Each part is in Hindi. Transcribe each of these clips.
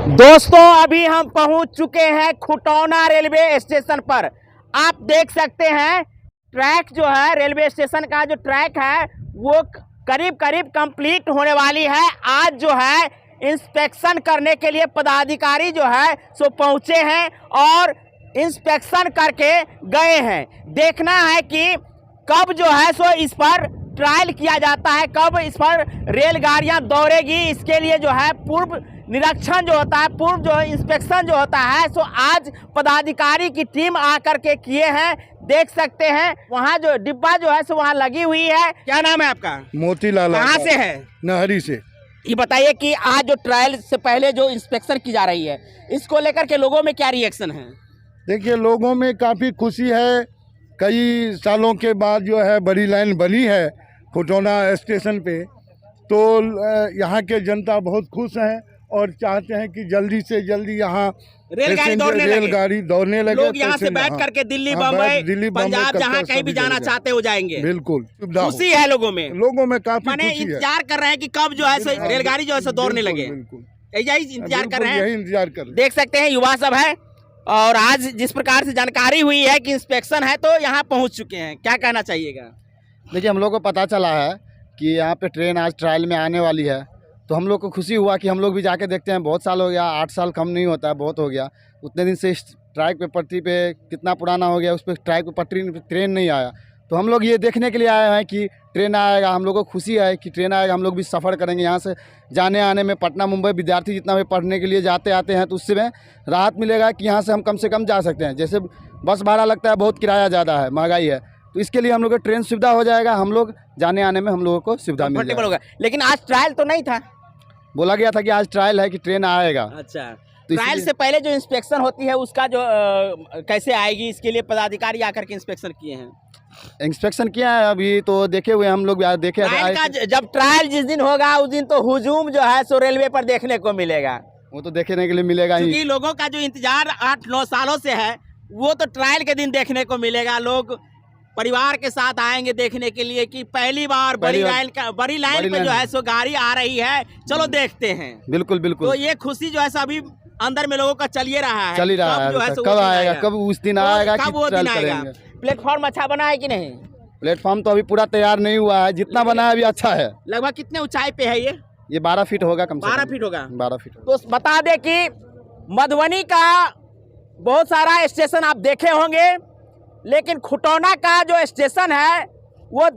दोस्तों अभी हम पहुंच चुके हैं खुटौना रेलवे स्टेशन पर। आप देख सकते हैं ट्रैक जो है रेलवे स्टेशन का जो ट्रैक है वो करीब करीब कंप्लीट होने वाली है। आज जो है इंस्पेक्शन करने के लिए पदाधिकारी जो है सो पहुंचे हैं और इंस्पेक्शन करके गए हैं। देखना है कि कब जो है सो इस पर ट्रायल किया जाता है, कब इस पर रेलगाड़ियां दौड़ेगी। इसके लिए जो है पूर्व निरीक्षण जो होता है, पूर्व जो इंस्पेक्शन जो होता है सो आज पदाधिकारी की टीम आकर के किए हैं। देख सकते हैं वहाँ जो डिब्बा जो है सो वहाँ लगी हुई है। क्या नाम है आपका? मोतीलाल। कहाँ से है? नहरी से। ये बताइए कि आज जो ट्रायल से पहले जो इंस्पेक्शन की जा रही है इसको लेकर के लोगों में क्या रिएक्शन है? देखिए, लोगों में काफ़ी खुशी है। कई सालों के बाद जो है बड़ी लाइन बनी है खुटौना स्टेशन पे, तो यहाँ के जनता बहुत खुश हैं और चाहते हैं कि जल्दी से जल्दी यहाँ रेलगाड़ी दौड़ने लगे। लोग यहाँ से बैठ करके दिल्ली, बम्बई, पंजाब जहाँ कहीं भी जाना चाहते हो जाएंगे। बिल्कुल खुशी है लोगों में काफी माने खुशी है। इंतजार कर रहे हैं कि कब जो है रेलगाड़ी जो है दौड़ने लगे। इंतजार कर रहे हैं, यही इंतजार कर। देख सकते हैं युवा सब है और आज जिस प्रकार से जानकारी हुई है कि इंस्पेक्शन है तो यहाँ पहुँच चुके हैं। क्या कहना चाहिएगा? देखिए, हम लोग को पता चला है कि यहाँ पे ट्रेन आज ट्रायल में आने वाली है, तो हम लोग को खुशी हुआ कि हम लोग भी जाके देखते हैं। बहुत साल हो गया, 8 साल कम नहीं होता है, बहुत हो गया। उतने दिन से इस ट्रैक पे पटरी पे कितना पुराना हो गया, उस पर ट्रैक पे पटरी ट्रेन नहीं आया। तो हम लोग ये देखने के लिए आए हैं कि ट्रेन आएगा। हम लोग को खुशी है कि ट्रेन आएगा, हम लोग भी सफ़र करेंगे। यहाँ से जाने आने में पटना मुंबई विद्यार्थी जितना भी पढ़ने के लिए जाते आते हैं तो उससे में राहत मिलेगा कि यहाँ से हम कम से कम जा सकते हैं। जैसे बस भाड़ा लगता है, बहुत किराया ज़्यादा है, महंगाई है, तो इसके लिए हम लोग को ट्रेन सुविधा हो जाएगा। हम लोग जाने आने में हम लोगों को सुविधा मिल जाएगा। लेकिन आज ट्रायल तो नहीं था, बोला गया था कि आज ट्रायल है कि ट्रेन आएगा। अच्छा, तो ट्रायल से पहले जो इंस्पेक्शन होती है उसका जो कैसे आएगी, इसके लिए पदाधिकारी आकर के इंस्पेक्शन किए हैं। इंस्पेक्शन किया है अभी तो देखे हुए हम लोग देखे जब ट्रायल जिस दिन होगा उस दिन तो हुजूम जो है सो रेलवे पर देखने को मिलेगा। वो तो देखने के लिए मिलेगा ही। लोगों का जो इंतजार 8-9 सालों से है वो तो ट्रायल के दिन देखने को मिलेगा। लोग परिवार के साथ आएंगे देखने के लिए कि पहली बार बड़ी लाइन पे जो है सो गाड़ी आ रही है, चलो देखते हैं। बिल्कुल बिल्कुल। तो ये खुशी जो है सो अभी अंदर में लोगों का चल ही रहा है। चल ही रहा है। कब आएगा, कब उस दिन आएगा, कब वो दिन आएगा? प्लेटफॉर्म अच्छा बना है कि नहीं? प्लेटफॉर्म तो अभी पूरा तैयार नहीं हुआ है, जितना बना है अभी अच्छा है। लगभग कितने ऊंचाई पे है ये? 12 फीट होगा, कम से कम 12 फीट होगा। 12 फीट। तो बता दे कि मधुबनी का बहुत सारा स्टेशन आप देखे होंगे, लेकिन खुटौना का जो स्टेशन है वो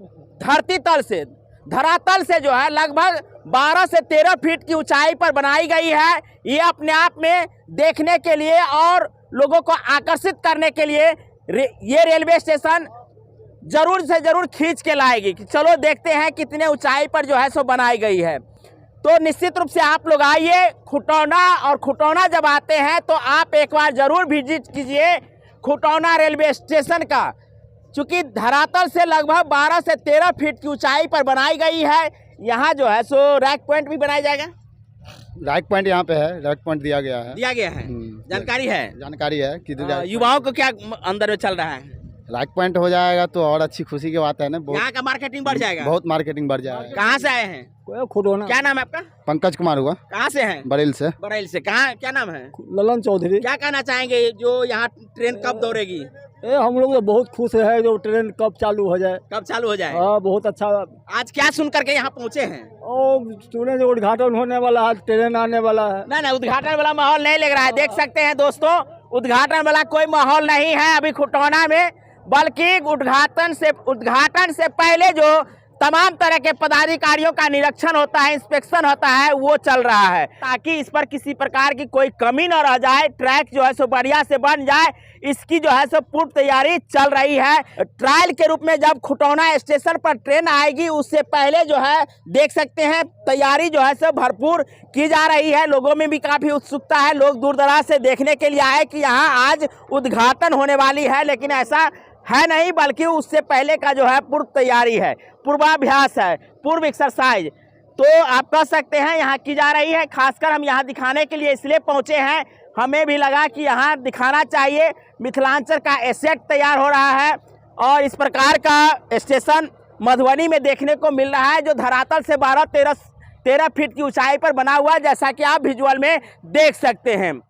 धरातल से जो है लगभग 12 से 13 फीट की ऊंचाई पर बनाई गई है। ये अपने आप में देखने के लिए और लोगों को आकर्षित करने के लिए ये रेलवे स्टेशन जरूर से जरूर खींच के लाएगी कि चलो देखते हैं कितने ऊंचाई पर जो है सो बनाई गई है। तो निश्चित रूप से आप लोग आइए खुटौना, और खुटौना जब आते हैं तो आप एक बार जरूर विजिट कीजिए खुटौना रेलवे स्टेशन का। चूँकि धरातल से लगभग 12 से 13 फीट की ऊंचाई पर बनाई गई है। यहाँ जो है सो रैक पॉइंट भी बनाया जाएगा। रैक पॉइंट यहाँ पे है, रैक पॉइंट दिया गया है। जानकारी है कि युवाओं को क्या अंदर में चल रहा है। रैक पॉइंट हो जाएगा तो और अच्छी खुशी की बात है ना। यहाँ का मार्केटिंग बढ़ जाएगा, बहुत मार्केटिंग बढ़ जाएगा। कहाँ से आए हैं? खुटौना। क्या नाम है आपका? पंकज कुमार हुआ। कहाँ से हैं? बरेल से। कहाँ, क्या नाम है? ललन चौधरी। क्या कहना चाहेंगे जो यहाँ ट्रेन कब दौड़ेगी? हम लोग तो बहुत खुश है जो ट्रेन कब चालू हो जाए। हाँ, बहुत अच्छा। आज क्या सुन करके यहाँ पहुँचे हैं? और सुने जो उद्घाटन होने वाला है, ट्रेन आने वाला है। नहीं, उद्घाटन वाला माहौल नहीं लग रहा है। देख सकते हैं दोस्तों, उद्घाटन वाला कोई माहौल नहीं है अभी खुटौना में, बल्कि उद्घाटन से पहले जो तमाम तरह के पदाधिकारियों का निरीक्षण होता है, इंस्पेक्शन होता है, वो चल रहा है ताकि इस पर किसी प्रकार की कोई कमी न रह जाए, ट्रैक जो है सो बढ़िया से बन जाए। इसकी जो है सो पूर्व तैयारी चल रही है। ट्रायल के रूप में जब खुटौना स्टेशन पर ट्रेन आएगी उससे पहले जो है देख सकते हैं तैयारी जो है सो भरपूर की जा रही है। लोगों में भी काफ़ी उत्सुकता है, लोग दूर दराज से देखने के लिए आए कि यहाँ आज उद्घाटन होने वाली है, लेकिन ऐसा है नहीं, बल्कि उससे पहले का जो है पूर्व तैयारी है, पूर्वाभ्यास है, पूर्व एक्सरसाइज तो आप कह सकते हैं यहाँ की जा रही है। खासकर हम यहाँ दिखाने के लिए इसलिए पहुँचे हैं, हमें भी लगा कि यहाँ दिखाना चाहिए। मिथिलांचल का एसेट तैयार हो रहा है और इस प्रकार का स्टेशन मधुबनी में देखने को मिल रहा है जो धरातल से 12-13 13 फीट की ऊंचाई पर बना हुआ है, जैसा कि आप विजुअल में देख सकते हैं।